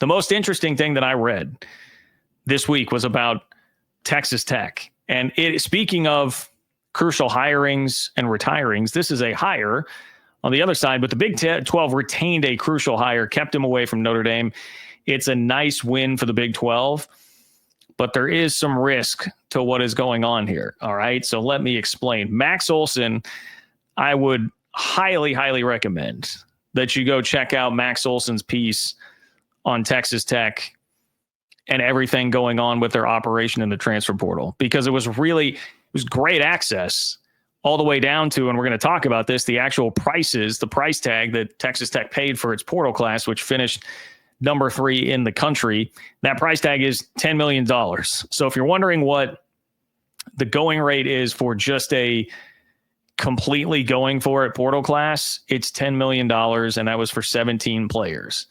The most interesting thing that I read this week was about Texas Tech. And speaking of crucial hirings and retirings, this is a hire on the other side, but the Big 12 retained a crucial hire, kept him away from Notre Dame. It's a nice win for the Big 12, but there is some risk to what is going on here. All right, so let me explain. Max Olson, I would highly, highly recommend that you go check out Max Olson's piece on Texas Tech and everything going on with their operation in the transfer portal, because it was great access all the way down to, and we're going to talk about this, the actual prices, the price tag that Texas Tech paid for its portal class, which finished number 3 in the country. That price tag is $10 million. So if you're wondering what the going rate is for just a completely going for it portal class, it's $10 million, and that was for 17 players.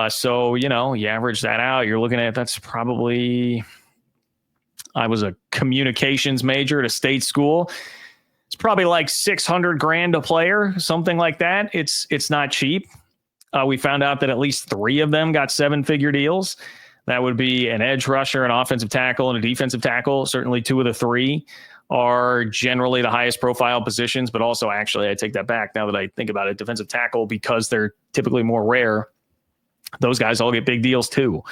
So, you average that out, you're looking at, that's probably, I was a communications major at a state school. It's probably like $600,000 a player, something like that. It's not cheap. We found out that at least 3 of them got 7-figure deals. That would be an edge rusher, an offensive tackle, and a defensive tackle. Certainly 2 of the 3 are generally the highest profile positions, but also, actually, I take that back now that I think about it, defensive tackle, because they're typically more rare. Those guys all get big deals too.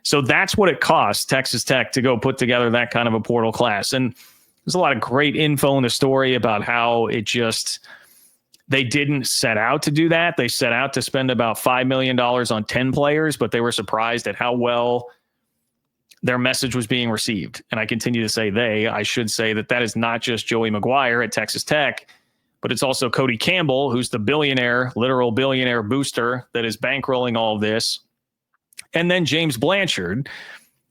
So that's what it costs Texas Tech to go put together that kind of a portal class. And there's a lot of great info in the story about how they didn't set out to do that. They set out to spend about $5 million on 10 players, but they were surprised at how well their message was being received. And I continue to say I should say that is not just Joey McGuire at Texas Tech, but it's also Cody Campbell, who's the literal billionaire booster that is bankrolling all of this. And then James Blanchard,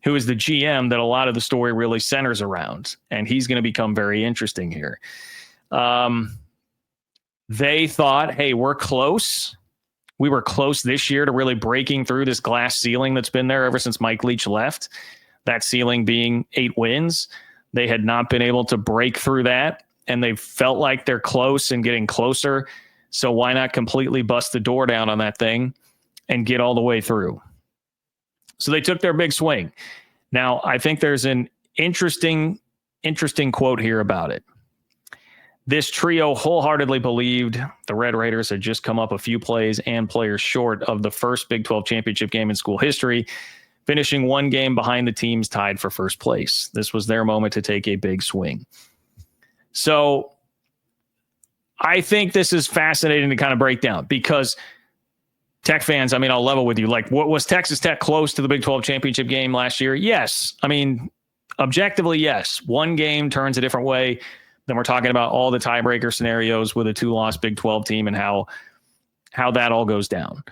who is the GM that a lot of the story really centers around. And he's going to become very interesting here. They thought, hey, we're close. We were close this year to really breaking through this glass ceiling that's been there ever since Mike Leach left. That ceiling being 8 wins. They had not been able to break through that. And they felt like they're close and getting closer. So why not completely bust the door down on that thing and get all the way through? So they took their big swing. Now, I think there's an interesting quote here about it. This trio wholeheartedly believed the Red Raiders had just come up a few plays and players short of the first Big 12 championship game in school history, finishing 1 game behind the teams tied for first place. This was their moment to take a big swing. So I think this is fascinating to kind of break down, because Tech fans, I'll level with you. Like, what was Texas Tech close to the Big 12 championship game last year? Yes. Objectively, yes. 1 game turns a different way. Then we're talking about all the tiebreaker scenarios with a 2-loss Big 12 team and how that all goes down.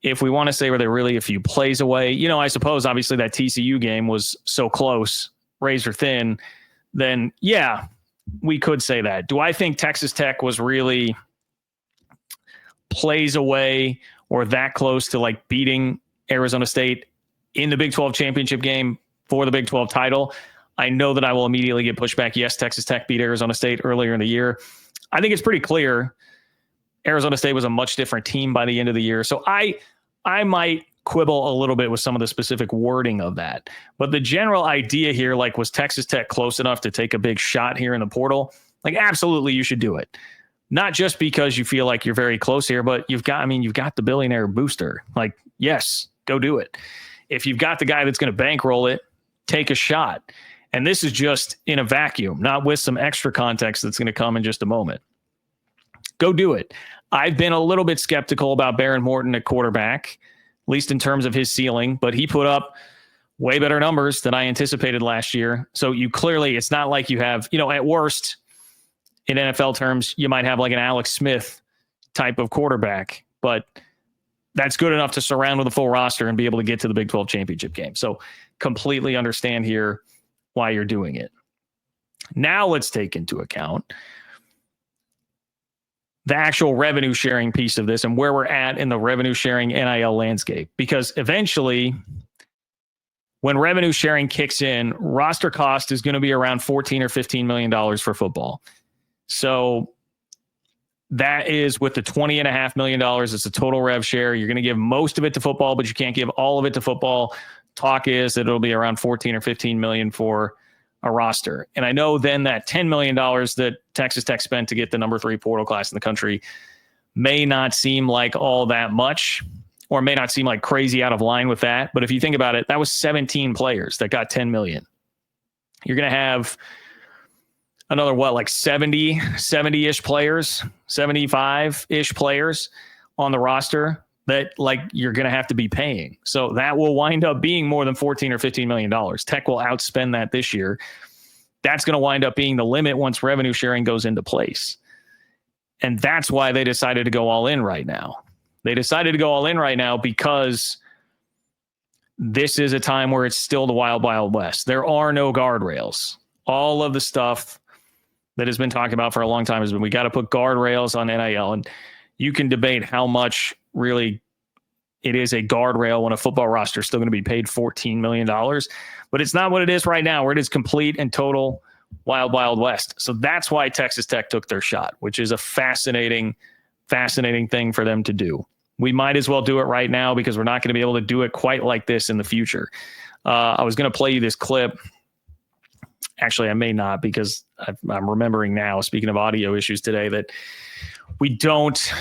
If we want to say, were they really a few plays away? I suppose obviously that TCU game was so close, razor thin, then yeah, we could say that. Do I think Texas Tech was really plays away or that close to like beating Arizona State in the Big 12 championship game for the Big 12 title? I know that I will immediately get pushback. Yes, Texas Tech beat Arizona State earlier in the year. I think it's pretty clear Arizona State was a much different team by the end of the year. So I might quibble a little bit with some of the specific wording of that. But the general idea here, like, was Texas Tech close enough to take a big shot here in the portal? Like, absolutely, you should do it. Not just because you feel like you're very close here, but you've got the billionaire booster. Like, yes, go do it. If you've got the guy that's going to bankroll it, take a shot. And this is just in a vacuum, not with some extra context that's going to come in just a moment. Go do it. I've been a little bit skeptical about Baron Morton at quarterback, at least in terms of his ceiling, but he put up way better numbers than I anticipated last year. So it's not like you have, at worst, in NFL terms, you might have like an Alex Smith type of quarterback, but that's good enough to surround with a full roster and be able to get to the Big 12 championship game. So completely understand here why you're doing it. Now let's take into account the actual revenue sharing piece of this and where we're at in the revenue sharing NIL landscape. Because eventually, when revenue sharing kicks in, roster cost is going to be around $14 or $15 million for football. So That is with the $20.5 million. It's a total rev share. You're going to give most of it to football, but you can't give all of it to football. Talk is that it'll be around 14 or 15 million for a roster. And I know then that $10 million that Texas Tech spent to get the number 3 portal class in the country may not seem like all that much, or may not seem like crazy out of line with that. But if you think about it, that was 17 players that got 10 million. You're going to have another, like 70-ish players, 75-ish players on the roster that like you're going to have to be paying. So that will wind up being more than 14 or $15 million. Tech will outspend that this year. That's going to wind up being the limit once revenue sharing goes into place. And that's why they decided to go all in right now. They decided to go all in right now because this is a time where it's still the wild, wild west. There are no guardrails. All of the stuff that has been talked about for a long time has been, we got to put guardrails on NIL. And you can debate how much really it is a guardrail when a football roster is still going to be paid $14 million. But it's not what it is right now, where it is complete and total wild, wild west. So that's why Texas Tech took their shot, which is a fascinating thing for them to do. We might as well do it right now because we're not going to be able to do it quite like this in the future. I was going to play you this clip. Actually, I may not, because I'm remembering now, speaking of audio issues today, that we don't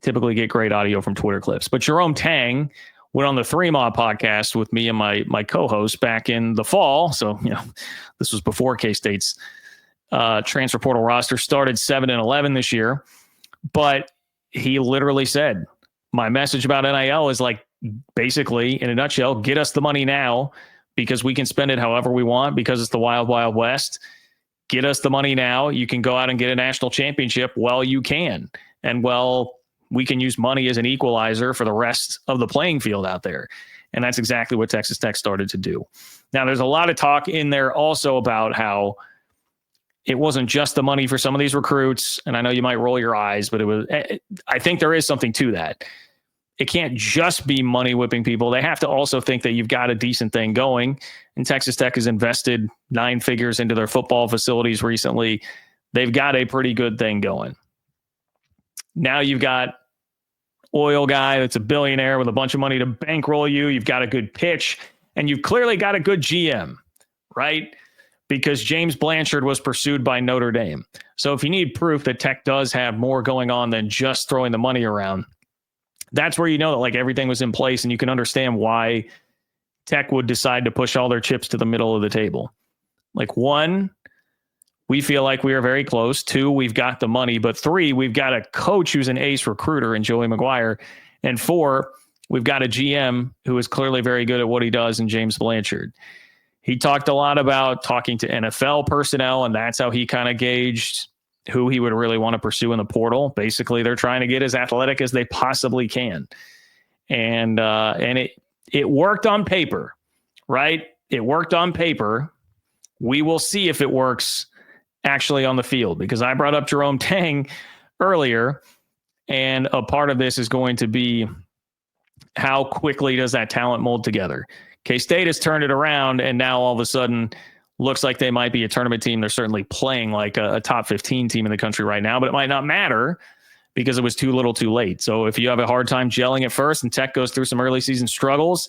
typically get great audio from Twitter clips. But Jerome Tang went on the 3 Mod podcast with me and my co-host back in the fall. So, this was before K-State's transfer portal roster started 7-11 this year. But he literally said, my message about NIL is like, basically, in a nutshell, get us the money now because we can spend it however we want because it's the wild, wild west. Get us the money now. You can go out and get a national championship. Well, you can. And we can use money as an equalizer for the rest of the playing field out there. And that's exactly what Texas Tech started to do. Now, there's a lot of talk in there also about how it wasn't just the money for some of these recruits. And I know you might roll your eyes, but I think there is something to that. It can't just be money whipping people. They have to also think that you've got a decent thing going. And Texas Tech has invested 9 figures into their football facilities recently. They've got a pretty good thing going. Now you've got oil guy that's a billionaire with a bunch of money to bankroll you. You've got a good pitch, and you've clearly got a good GM, right? Because James Blanchard was pursued by Notre Dame. So if you need proof that Tech does have more going on than just throwing the money around, that's where you know that like everything was in place, and you can understand why Tech would decide to push all their chips to the middle of the table. Like 1, we feel like we are very close. 2, we've got the money. But 3, we've got a coach who's an ace recruiter in Joey McGuire. And 4, we've got a GM who is clearly very good at what he does in James Blanchard. He talked a lot about talking to NFL personnel, and that's how he kind of gauged who he would really want to pursue in the portal. Basically, they're trying to get as athletic as they possibly can. And it worked on paper, right? It worked on paper. We will see if it works actually on the field, because I brought up Jerome Tang earlier, and a part of this is going to be how quickly does that talent mold together. K-State has turned it around, and now all of a sudden looks like they might be a tournament team. They're certainly playing like a top 15 team in the country right now, but it might not matter because it was too little too late. So if you have a hard time gelling at first and Tech goes through some early season struggles,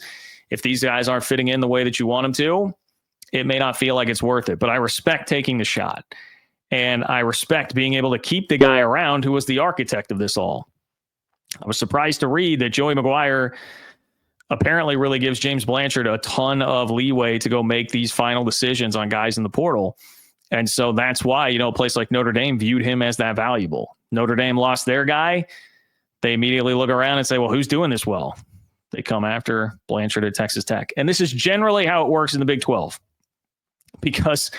if these guys aren't fitting in the way that you want them to, it may not feel like it's worth it. But I respect taking the shot, and I respect being able to keep the guy around who was the architect of this all. I was surprised to read that Joey McGuire apparently really gives James Blanchard a ton of leeway to go make these final decisions on guys in the portal. And so that's why, a place like Notre Dame viewed him as that valuable. Notre Dame lost their guy. They immediately look around and say, well, who's doing this well? They come after Blanchard at Texas Tech. And this is generally how it works in the Big 12, because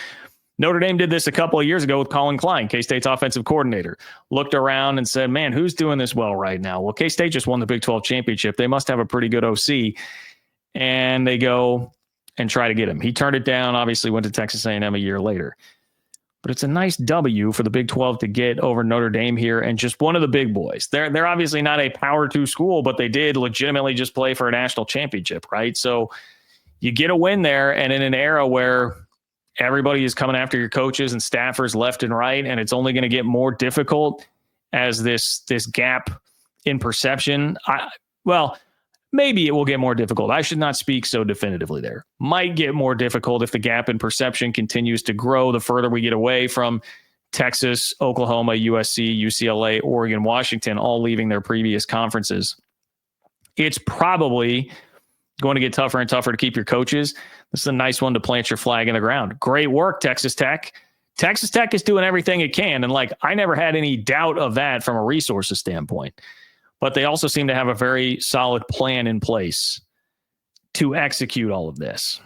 Notre Dame did this a couple of years ago with Colin Klein, K-State's offensive coordinator. Looked around and said, man, who's doing this well right now? Well, K-State just won the Big 12 championship. They must have a pretty good OC. And they go and try to get him. He turned it down, obviously went to Texas A&M a year later. But it's a nice W for the Big 12 to get over Notre Dame here, and just one of the big boys. They're obviously not a Power 2 school, but they did legitimately just play for a national championship, right? So you get a win there, and in an era where everybody is coming after your coaches and staffers left and right, and it's only going to get more difficult as this gap in perception. Maybe it will get more difficult. I should not speak so definitively there. Might get more difficult if the gap in perception continues to grow the further we get away from Texas, Oklahoma, USC, UCLA, Oregon, Washington, all leaving their previous conferences. It's probably going to get tougher and tougher to keep your coaches. This is a nice one to plant your flag in the ground. Great work, Texas Tech. Texas Tech is doing everything it can. And I never had any doubt of that from a resources standpoint. But they also seem to have a very solid plan in place to execute all of this.